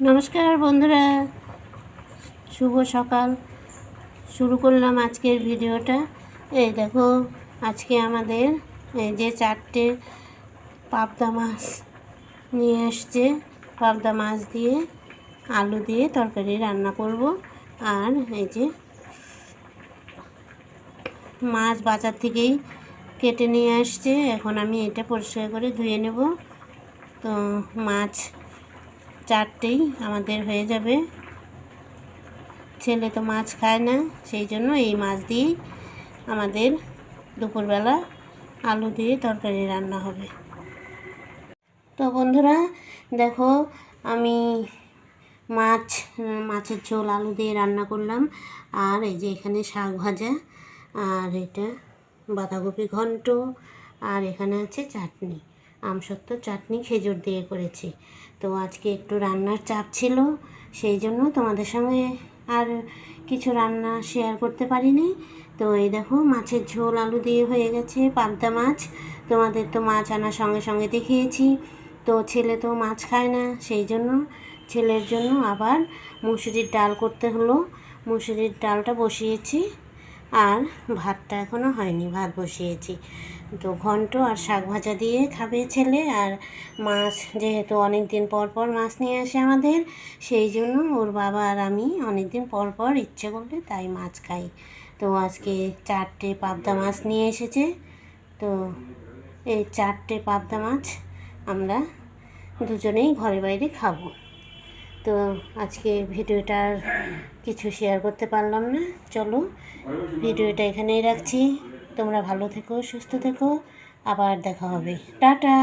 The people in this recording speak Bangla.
নমস্কার বন্ধুরা, শুভ সকাল। শুরু করলাম আজকের ভিডিওটা। এই দেখো, আজকে আমাদের এই যে 4টে পাবদা মাছ নিয়ে এসছে। পাবদা মাছ দিয়ে আলু দিয়ে তরকারি রান্না করব। আর এই যে মাছ বাজার থেকেই কেটে নিয়ে আসছে। এখন আমি এটা পরিষ্কার করে ধুয়ে নেব। তো মাছ 4টেই আমাদের হয়ে যাবে। ছেলে তো মাছ খায় না, সেই জন্য এই মাছ দিয়েই আমাদের দুপুরবেলা আলু দিয়ে তরকারি রান্না হবে। তো বন্ধুরা দেখো, আমি মাছের ঝোল আলু দিয়ে রান্না করলাম। আর এই যে এখানে শাক ভাজা, আর এটা বাঁধাকপি ঘন্ট, আর এখানে আছে চাটনি, আমসত্ত্ব চাটনি খেজুর দিয়ে করেছি। তো আজকে একটু রান্নার চাপ ছিল, সেই জন্য তোমাদের সঙ্গে আর কিছু রান্না শেয়ার করতে পারিনি। তো এই দেখো, মাছের ঝোল আলু দিয়ে হয়ে গেছে। পাবদা মাছ, তোমাদের তো মাছ আনার সঙ্গে সঙ্গে দেখিয়েছি। তো ছেলে তো মাছ খায় না, সেই জন্য ছেলের জন্য আবার মুসুরির ডাল করতে হলো। মুসুরির ডালটা বসিয়েছি, আর ভাতটা এখনও হয়নি, ভাত বসিয়েছি। তো ঘন্ট আর শাক ভাজা দিয়ে খাবে ছেলে। আর মাছ, যেহেতু অনেক দিন পর পর মাছ নিয়ে আসে আমাদের, সেই জন্য ওর বাবা আর আমি অনেক দিন পর পর ইচ্ছে করলে তাই মাছ খাই। তো আজকে 4টে পাবদা মাছ নিয়ে এসেছে। তো এই 4টে পাবদা মাছ আমরা দুজনেই ঘরে বাইরে খাবো। তো আজকে ভিডিওটার কিছু শেয়ার করতে পারলাম না। চলো, ভিডিওটা এখানেই রাখছি। তোমরা ভালো থেকো, সুস্থ থেকো, আবার দেখা হবে। টাটা।